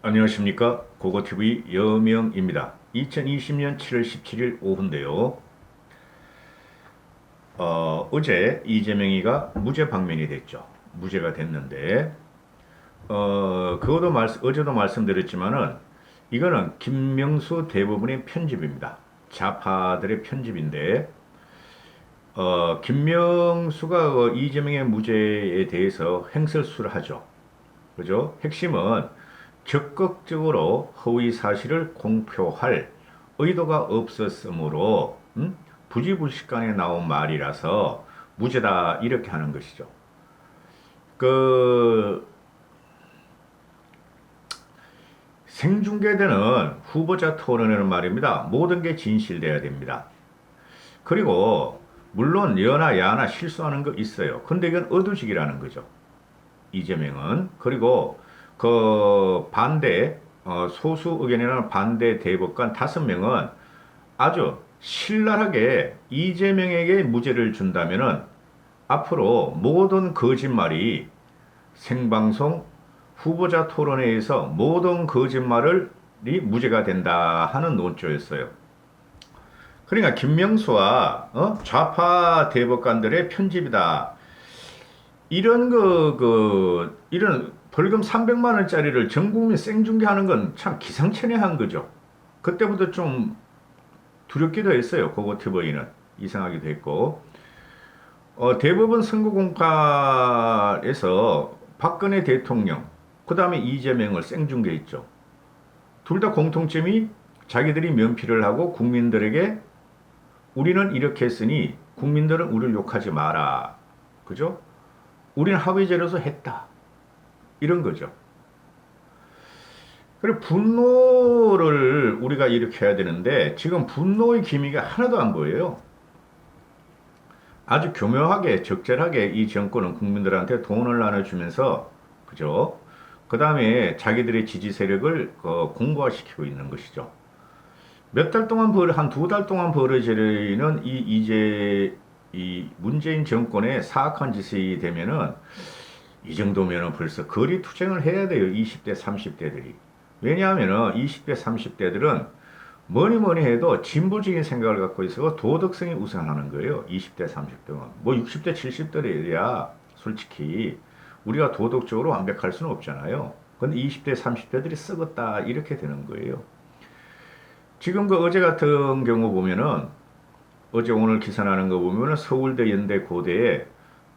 안녕하십니까. 고고TV 여명입니다. 2020년 7월 17일 오후인데요. 어제 이재명이가 무죄 방면이 됐죠. 무죄가 됐는데, 어제도 말씀드렸지만은, 이거는 김명수 대법원의 편집입니다. 좌파들의 편집인데, 김명수가 이재명의 무죄에 대해서 횡설수를 하죠. 그죠? 핵심은 적극적으로 허위 사실을 공표할 의도가 없었으므로 부지불식간에 나온 말이라서 무죄다 이렇게 하는 것이죠. 그 생중계되는 후보자 토론회는 말입니다. 모든 게 진실돼야 됩니다. 그리고 물론 여나 야나 실수하는 거 있어요. 근데 이건 어두직이라는 거죠. 이재명은. 그리고 그 반대 소수 의견이라는 반대 대법관 5명은 아주 신랄하게 이재명에게 무죄를 준다면은 앞으로 모든 거짓말이 생방송 후보자 토론회에서 모든 거짓말이 무죄가 된다 하는 논조였어요. 그러니까 김명수와 좌파 대법관들의 편집이다. 이런 벌금 300만 원짜리를 전 국민 생중계하는 건 참 기상천외한 거죠. 그때부터 좀 두렵기도 했어요. 고고티버이는 이상하기도 했고, 대법원 선거공판에서 박근혜 대통령, 그 다음에 이재명을 생중계했죠. 둘 다 공통점이 자기들이 면피를 하고 국민들에게 우리는 이렇게 했으니 국민들은 우리를 욕하지 마라. 그죠? 우리는 합의제로서 했다. 이런 거죠. 그리고 분노를 우리가 일으켜야 되는데 지금 분노의 기미가 하나도 안 보여요. 아주 교묘하게 적절하게 이 정권은 국민들한테 돈을 나눠주면서 그죠? 그 다음에 자기들의 지지 세력을 공고화시키고 있는 것이죠. 몇 달 동안 한 2달 동안 벌어지는 이 문재인 정권의 사악한 짓이 되면은 이 정도면은 벌써 거리 투쟁을 해야 돼요. 20대, 30대들이. 왜냐하면은 20대, 30대들은 뭐니 뭐니 해도 진보적인 생각을 갖고 있어 도덕성이 우선하는 거예요. 20대, 30대는. 뭐 60대, 70대야 솔직히 우리가 도덕적으로 완벽할 수는 없잖아요. 근데 20대, 30대들이 썩었다 이렇게 되는 거예요. 지금 그 어제 같은 경우 보면은 어제 오늘 기사 나는 거 보면은 서울대 연대 고대에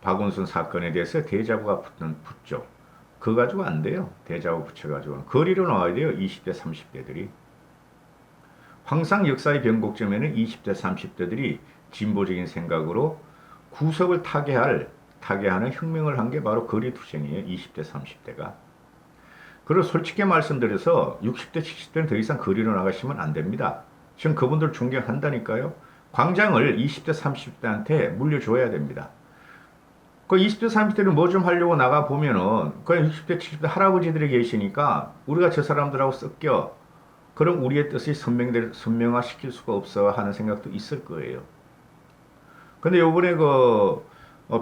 박원순 사건에 대해서 대자보가 붙죠. 그거 가지고 안 돼요. 대자보 붙여가지고. 거리로 나와야 돼요. 20대, 30대들이. 항상 역사의 변곡점에는 20대, 30대들이 진보적인 생각으로 구석을 타개하는 혁명을 한 게 바로 거리투쟁이에요. 20대, 30대가. 그리고 솔직히 말씀드려서 60대, 70대는 더 이상 거리로 나가시면 안 됩니다. 지금 그분들 존경한다니까요. 광장을 20대, 30대한테 물려줘야 됩니다. 그 20대, 30대는 뭐 좀 하려고 나가 보면은 그냥 60대, 70대 할아버지들이 계시니까 우리가 저 사람들하고 섞여. 그럼 우리의 뜻이 선명화시킬 수가 없어 하는 생각도 있을 거예요. 근데 요번에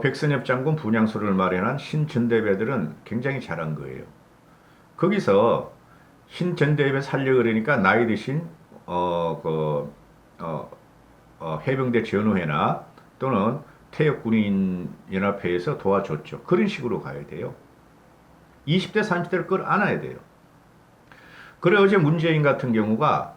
백선엽 장군 분향소를 마련한 신전대배들은 굉장히 잘한 거예요. 거기서 신전대배 살려 그러니까 나이 드신 어, 그, 어, 해병대 전우회나 또는 태역군인연합회에서 도와줬죠. 그런 식으로 가야 돼요. 20대, 30대를 끌어안아야 돼요. 그래 어제 문재인 같은 경우가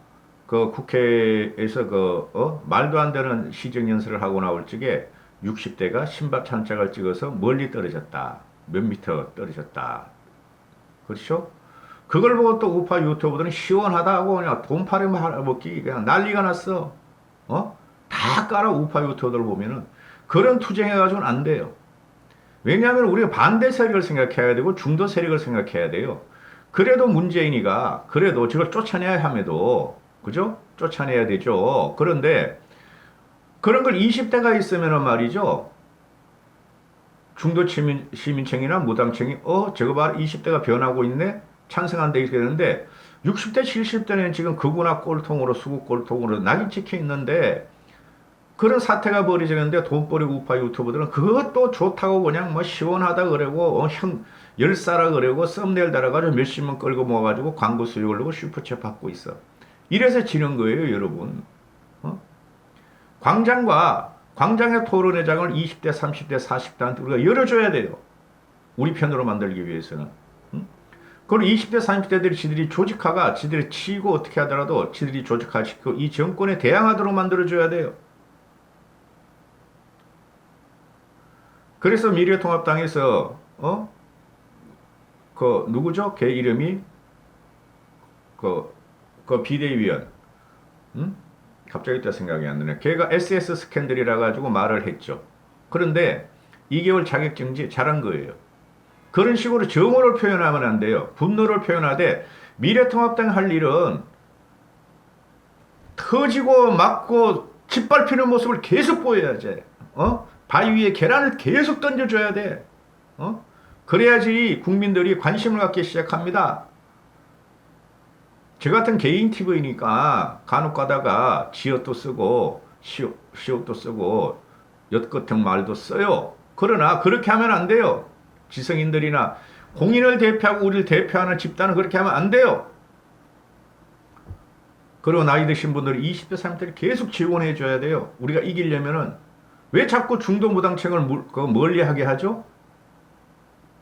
그 국회에서 말도 안 되는 시정연설을 하고 나올 적에 60대가 신발 찬짝을 찍어서 멀리 떨어졌다. 몇 미터 떨어졌다. 그렇죠? 그걸 보고 또 우파 유튜버들은 시원하다고 그냥 돈 팔아먹기 그냥 난리가 났어. 다 깔아 우파 유튜버들 보면은 그런 투쟁해가지고는 안 돼요. 왜냐하면 우리가 반대 세력을 생각해야 되고 중도 세력을 생각해야 돼요. 그래도 문재인이가 그래도 저걸 쫓아내야 함에도 그죠? 쫓아내야 되죠. 그런데 그런 걸 20대가 있으면 말이죠. 중도 시민층이나 무당층이 저거 봐 20대가 변하고 있네 찬성한다 이렇게 되는데 60대 70대는 지금 극우나 꼴통으로 수구 꼴통으로 낙인 찍혀 있는데 그런 사태가 벌어지는데 돈벌이 우파 유튜버들은 그것도 좋다고 그냥 뭐 시원하다 그러고 열사라 그러고 썸네일 달아가지고 몇십만 끌고 모아가지고 광고 수익 올리고 슈퍼챗 받고 있어. 이래서 지는 거예요, 여러분. 어? 광장의 토론회장을 20대, 30대, 40대한테 우리가 열어줘야 돼요. 우리 편으로 만들기 위해서는. 응? 그리고 20대, 30대들이 지들이 조직화가 지들이 치고 어떻게 하더라도 지들이 조직화시키고 이 정권에 대항하도록 만들어줘야 돼요. 그래서 미래통합당에서 그 누구죠? 걔 이름이 그 비대위원 갑자기 또 생각이 안 나네. 걔가 SS 스캔들이라 가지고 말을 했죠. 그런데 2개월 자격정지 잘한 거예요. 그런 식으로 정오를 표현하면 안 돼요. 분노를 표현하되 미래통합당 할 일은 터지고 맞고 짓밟히는 모습을 계속 보여야지. 바위 위에 계란을 계속 던져줘야 돼. 그래야지 국민들이 관심을 갖기 시작합니다. 저 같은 개인 TV니까 간혹 가다가 지읒도 쓰고 시옷도 쓰고 엿같은 말도 써요. 그러나 그렇게 하면 안 돼요. 지성인들이나 공인을 대표하고 우리를 대표하는 집단은 그렇게 하면 안 돼요. 그리고 나이 드신 분들이 20대, 30대를 계속 지원해 줘야 돼요. 우리가 이기려면은 왜 자꾸 중도무당층을 멀리하게 하죠?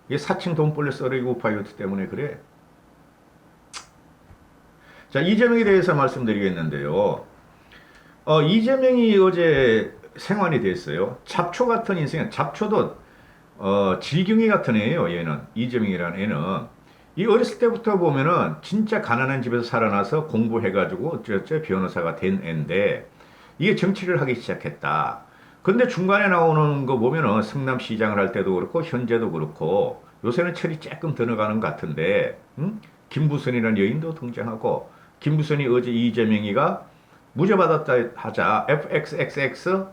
이게 사칭 돈벌레 썰이고 우파이오트 때문에 그래. 자, 이재명에 대해서 말씀드리겠는데요. 이재명이 어제 생환이 됐어요. 잡초 같은 인생, 잡초도 질경이 같은 애예요. 얘는 이재명이라는 애는 이 어렸을 때부터 보면은 진짜 가난한 집에서 살아나서 공부해가지고 어째 변호사가 된 애인데 이게 정치를 하기 시작했다. 근데 중간에 나오는 거 보면은 성남시장을 할 때도 그렇고 현재도 그렇고 요새는 철이 조금 더 나가는 것 같은데 김부선이라는 여인도 등장하고 김부선이 어제 이재명이가 무죄 받았다 하자 FXXX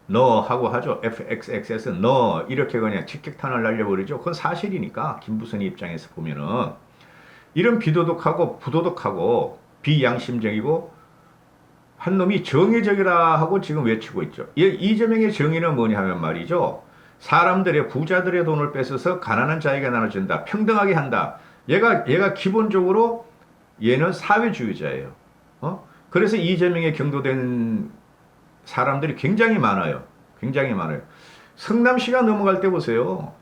너 하고 하죠. FXXS 너 이렇게 그냥 직격탄을 날려버리죠. 그건 사실이니까 김부선이 입장에서 보면은 이런 비도덕하고 부도덕하고 비양심적이고 한 놈이 정의적이라 하고 지금 외치고 있죠. 이재명의 정의는 뭐냐 하면 말이죠. 사람들의 부자들의 돈을 뺏어서 가난한 자에게 나눠준다. 평등하게 한다. 얘가 기본적으로 얘는 사회주의자예요. 그래서 이재명에 경도된 사람들이 굉장히 많아요. 굉장히 많아요. 성남시가 넘어갈 때 보세요.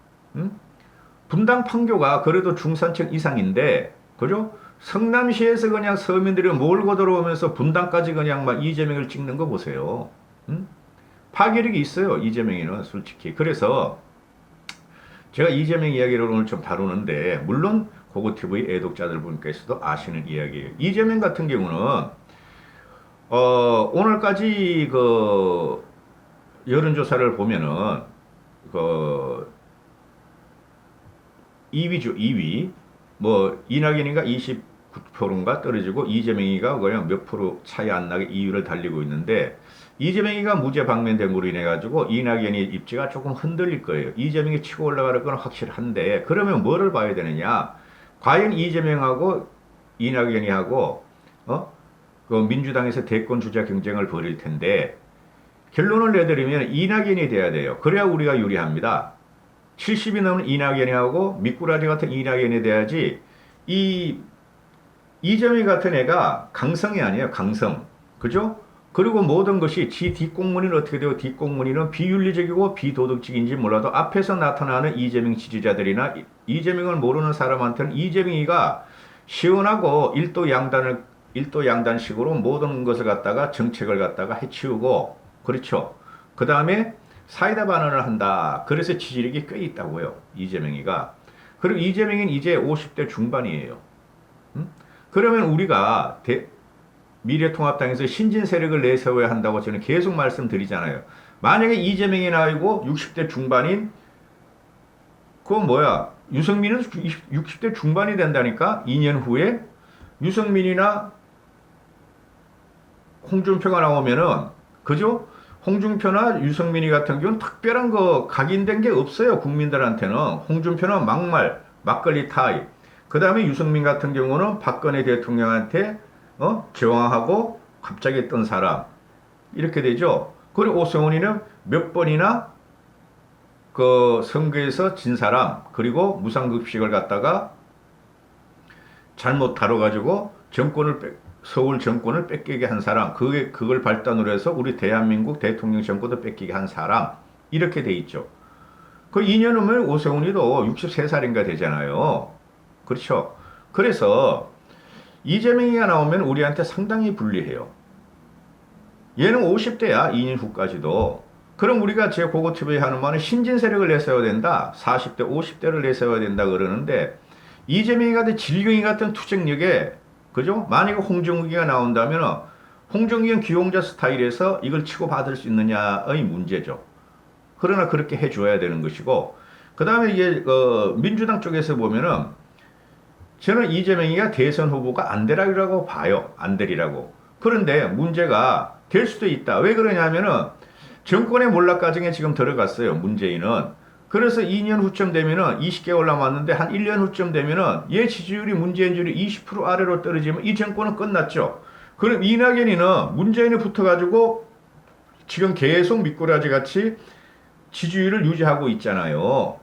분당 판교가 그래도 중산층 이상인데, 그죠? 성남시에서 그냥 서민들이 몰고 들어오면서 분당까지 그냥 막 이재명을 찍는 거 보세요. 파괴력이 있어요. 이재명이는 솔직히. 그래서 제가 이재명 이야기를 오늘 좀 다루는데, 물론 고고TV 애독자들 분께서도 아시는 이야기예요. 이재명 같은 경우는 오늘까지 그 여론조사를 보면은 그 2위죠, 2위. 뭐 이낙연이가 29%인가 떨어지고 이재명이가 그냥 몇 프로 차이 안 나게 2위를 달리고 있는데 이재명이가 무죄 방면됨으로 인해 가지고 이낙연이 입지가 조금 흔들릴 거예요. 이재명이 치고 올라가는 건 확실한데 그러면 뭐를 봐야 되느냐? 과연 이재명하고 이낙연이 하고 그 민주당에서 대권 주자 경쟁을 벌일 텐데 결론을 내드리면 이낙연이 돼야 돼요. 그래야 우리가 유리합니다. 70이 넘는 이낙연이 하고 미꾸라지 같은 이낙연이 돼야지 이재명 같은 애가 강성이 아니에요. 강성. 그죠? 그리고 모든 것이 지 뒷공무니는 어떻게 되고 뒷공무니는 비윤리적이고 비도덕적인지 몰라도 앞에서 나타나는 이재명 지지자들이나 이재명을 모르는 사람한테는 이재명이가 시원하고 일도 양단식으로 모든 것을 갖다가 정책을 갖다가 해치우고 그렇죠. 그 다음에 사이다 반언을 한다. 그래서 지지력이 꽤 있다고요. 이재명이가. 그리고 이재명은 이제 50대 중반이에요. 그러면 우리가 미래통합당에서 신진 세력을 내세워야 한다고 저는 계속 말씀드리잖아요. 만약에 이재명이 나이고 60대 중반인 그건 뭐야? 유승민은 60대 중반이 된다니까? 2년 후에 유승민이나 홍준표가 나오면은 그죠? 홍준표나 유승민이 같은 경우는 특별한 거 각인된 게 없어요. 국민들한테는. 홍준표는 막말, 막걸리 타이. 그 다음에 유승민 같은 경우는 박근혜 대통령한테 저항하고 갑자기 뜬 사람. 이렇게 되죠. 그리고 오세훈이는 몇 번이나 그 선거에서 진 사람, 그리고 무상급식을 갖다가 잘못 다뤄가지고 서울 정권을 뺏기게 한 사람, 그걸 발단으로 해서 우리 대한민국 대통령 정권도 뺏기게 한 사람, 이렇게 돼 있죠. 그 2년 후면 오세훈이도 63살인가 되잖아요. 그렇죠. 그래서 이재명이가 나오면 우리한테 상당히 불리해요. 얘는 50대야, 2년 후까지도. 그럼 우리가 제 고고TV에 하는 말은 신진 세력을 내세워야 된다. 40대, 50대를 내세워야 된다 그러는데, 이재명이 같은 질경이 같은 투쟁력에, 그죠? 만약에 홍정욱이가 나온다면, 홍정욱은 기용자 스타일에서 이걸 치고받을 수 있느냐의 문제죠. 그러나 그렇게 해줘야 되는 것이고, 그 다음에 이게, 민주당 쪽에서 보면은, 저는 이재명이가 대선 후보가 안 되라고 봐요. 안 되리라고. 그런데 문제가 될 수도 있다. 왜 그러냐면은, 정권의 몰락 과정에 지금 들어갔어요. 문재인은. 그래서 2년 후쯤 되면은 20개월 남았는데 한 1년 후쯤 되면은 얘 지지율이 문재인 지율이 20% 아래로 떨어지면 이 정권은 끝났죠. 그럼 이낙연이는 문재인이 붙어가지고 지금 계속 미꾸라지 같이 지지율을 유지하고 있잖아요.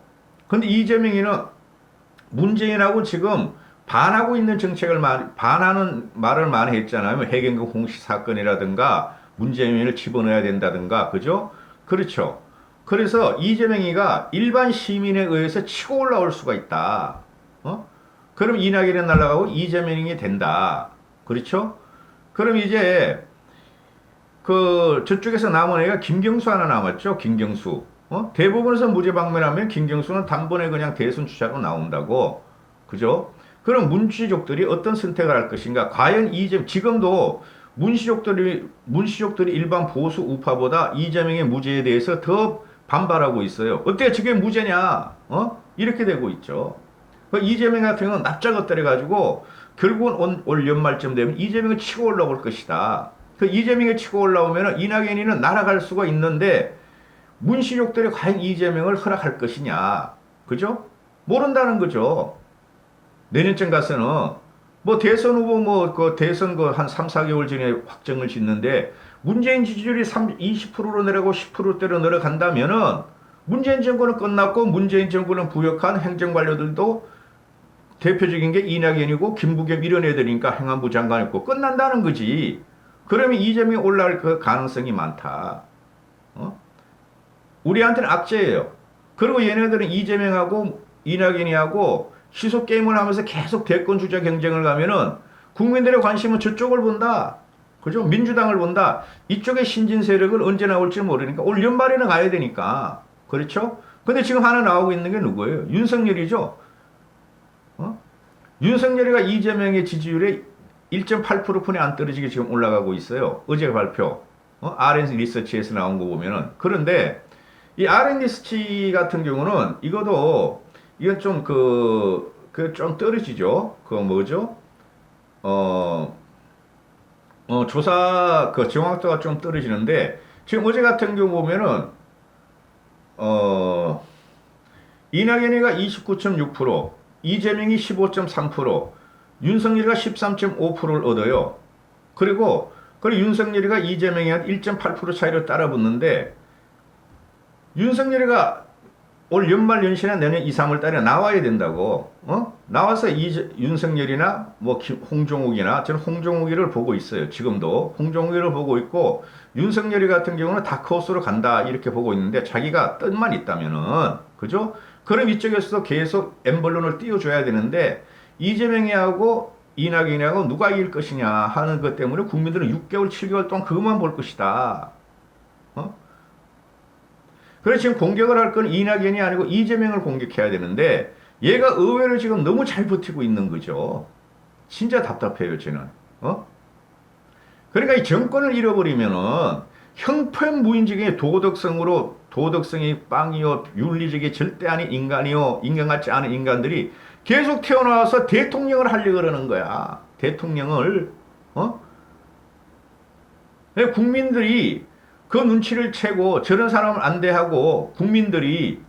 근데 이재명이는 문재인하고 지금 반하고 있는 반하는 말을 많이 했잖아요. 해경구 공시 사건이라든가 문재인을 집어넣어야 된다든가, 그죠? 그렇죠. 그래서 이재명이가 일반 시민에 의해서 치고 올라올 수가 있다. 그럼 이낙연이 날아가고 이재명이 된다. 그렇죠? 그럼 이제 저쪽에서 남은 애가 김경수 하나 남았죠. 김경수. 대부분에서 무죄 방면하면 김경수는 단번에 그냥 대선 주자로 나온다고. 그죠? 그럼 문시족들이 어떤 선택을 할 것인가? 과연 지금도 문시족들이 일반 보수 우파보다 이재명의 무죄에 대해서 더 반발하고 있어요. 어때? 저게 무죄냐? 이렇게 되고 있죠. 이재명 같은 경우는 납작을 때려가지고 결국은 올 연말쯤 되면 이재명이 치고 올라올 것이다. 이재명이 치고 올라오면 이낙연이는 날아갈 수가 있는데 문시족들이 과연 이재명을 허락할 것이냐? 그죠? 모른다는 거죠. 내년쯤 가서는 뭐 대선 후보 대선 한 3, 4개월 전에 확정을 짓는데 문재인 지지율이 20%로 내려가고 10%대로 내려간다면은 문재인 정권은 끝났고 문재인 정권은 부역한 행정관료들도 대표적인 게 이낙연이고 김부겸 이런 애들이니까 행안부 장관 있고 끝난다는 거지. 그러면 이재명이 올라갈 그 가능성이 많다. 우리한테는 악재예요. 그리고 얘네들은 이재명하고 이낙연이하고 시속 게임을 하면서 계속 대권 주자 경쟁을 가면은 국민들의 관심은 저쪽을 본다. 그죠? 민주당을 본다. 이쪽의 신진 세력을 언제 나올지 모르니까 올 연말에는 가야 되니까. 그렇죠? 근데 지금 하나 나오고 있는 게 누구예요? 윤석열이죠. 윤석열이가 이재명의 지지율에 1.8%푼이 안 떨어지게 지금 올라가고 있어요. 어제 발표. RN 리서치에서 나온 거 보면은. 그런데 이 RN 리서치 같은 경우는 이건 좀 좀 떨어지죠. 뭐죠? 조사 정확도가 좀 떨어지는데 지금 어제 같은 경우 보면은 이낙연이가 29.6%, 이재명이 15.3%, 윤석열이가 13.5%를 얻어요. 그리고 윤석열이가 이재명이 1.8% 차이로 따라붙는데 윤석열이가 올 연말 연시나 내년 2, 3월 달에 나와야 된다고. 나와서 윤석열이나 홍종욱이나 저는 홍종욱이를 보고 있어요. 지금도 홍종욱이를 보고 있고 윤석열이 같은 경우는 다크호스로 간다 이렇게 보고 있는데 자기가 뜻만 있다면은 그죠? 그럼 이쪽에서도 계속 엠벌론을 띄워줘야 되는데 이재명이하고 이낙연이하고 누가 이길 것이냐 하는 것 때문에 국민들은 6개월, 7개월 동안 그것만 볼 것이다. 그래서 지금 공격을 할 건 이낙연이 아니고 이재명을 공격해야 되는데 얘가 의외로 지금 너무 잘 버티고 있는 거죠. 진짜 답답해요, 저는. 그러니까 이 정권을 잃어버리면은 형편무인적인 도덕성이 빵이요, 윤리적이 절대 아닌 인간이요, 인간 같지 않은 인간들이 계속 태어나와서 대통령을 하려고 그러는 거야. 대통령을. 국민들이 그 눈치를 채고 저런 사람을 안 대하고 국민들이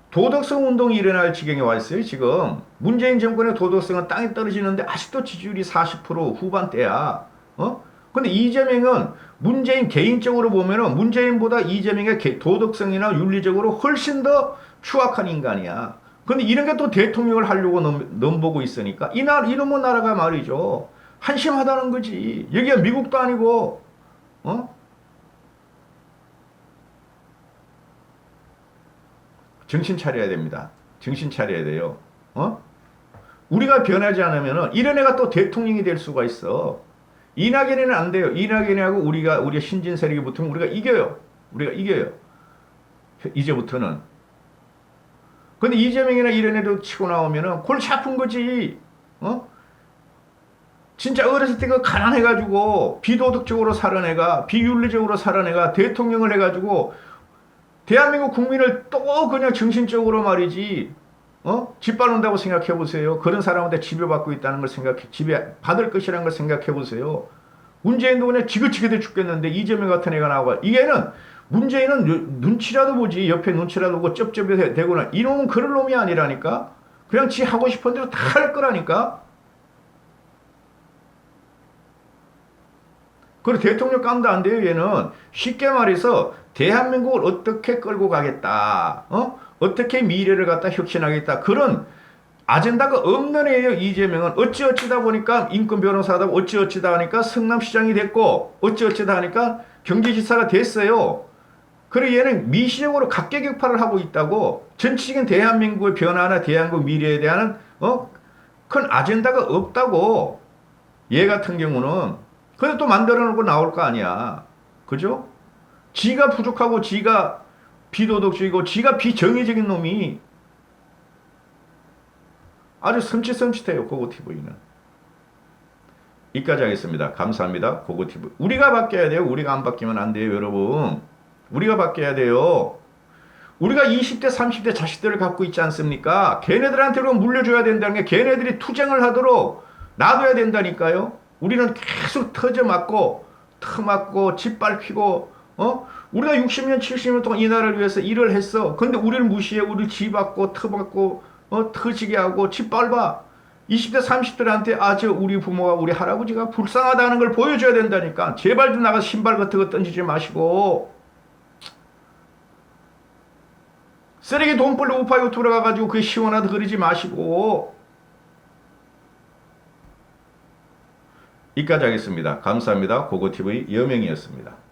도덕성 운동이 일어날 지경에 와 있어요. 지금 문재인 정권의 도덕성은 땅에 떨어지는데 아직도 지지율이 40% 후반대야. 근데 이재명은 문재인 개인적으로 보면은 문재인보다 이재명의 도덕성이나 윤리적으로 훨씬 더 추악한 인간이야. 근데 이런 게 또 대통령을 하려고 넘보고 있으니까 이놈의 나라가 말이죠. 한심하다는 거지. 여기가 미국도 아니고, 어? 정신 차려야 됩니다. 정신 차려야 돼요. 어? 우리가 변하지 않으면은 이런 애가 또 대통령이 될 수가 있어. 이낙연이는 안 돼요. 이낙연이하고 우리가 신진 세력이 붙으면 우리가 이겨요. 우리가 이겨요. 이제부터는. 근데 이재명이나 이런 애들 치고 나오면은 골치 아픈 거지. 어? 진짜 어렸을 때 그 가난해가지고 비도덕적으로 살은 애가 비윤리적으로 살은 애가 대통령을 해가지고 대한민국 국민을 또 그냥 정신적으로 말이지 짓밟는다고 생각해 보세요. 그런 사람한테 지배받고 있다는 걸 지배받을 것이라는 걸 생각해 보세요. 문재인도 그냥 지긋지긋해 죽겠는데 이재명 같은 애가 나와. 이게는 문재인은 눈치라도 보지. 옆에 눈치라도 보고 쩝쩝이 되거나 이놈은 그럴 놈이 아니라니까. 그냥 지 하고 싶은 대로 다 할 거라니까. 그리고 대통령 깜도 안 돼요. 얘는 쉽게 말해서 대한민국을 어떻게 끌고 가겠다. 어떻게 미래를 갖다 혁신하겠다. 그런 아젠다가 없는 애예요. 이재명은 어찌어찌다 보니까 인권 변호사다 어찌어찌다 하니까 성남시장이 됐고 어찌어찌다 하니까 경기지사가 됐어요. 그리고 얘는 미시적으로 각계격파를 하고 있다고. 전체적인 대한민국의 변화나 대한민국 미래에 대한 큰 아젠다가 없다고. 얘 같은 경우는 근데 또 만들어 놓고 나올 거 아니야. 그죠? 지가 부족하고 지가 비도덕적이고 지가 비정의적인 놈이 아주 섬찟섬찟해요. 고고TV는. 여기까지 하겠습니다. 감사합니다. 고고TV. 우리가 바뀌어야 돼요. 우리가 안 바뀌면 안 돼요. 여러분. 우리가 바뀌어야 돼요. 우리가 20대 30대 자식들을 갖고 있지 않습니까? 걔네들한테 물려줘야 된다는 게 걔네들이 투쟁을 하도록 놔둬야 된다니까요. 우리는 계속 터져맞고 터맞고 짓밟히고 우리가 60년 70년 동안 이 나라를 위해서 일을 했어. 근데 우리를 무시해. 우리를 지받고 터받고 터지게 하고 짓밟아. 20대 30대한테 저 우리 부모가 우리 할아버지가 불쌍하다는 걸 보여줘야 된다니까. 제발 좀 나가서 신발 같은 거 던지지 마시고 쓰레기 돈벌러 우파 유튜브로 가가지고 그게 시원하다 그러지 마시고. 여기까지 하겠습니다. 감사합니다. 고고TV 여명이었습니다.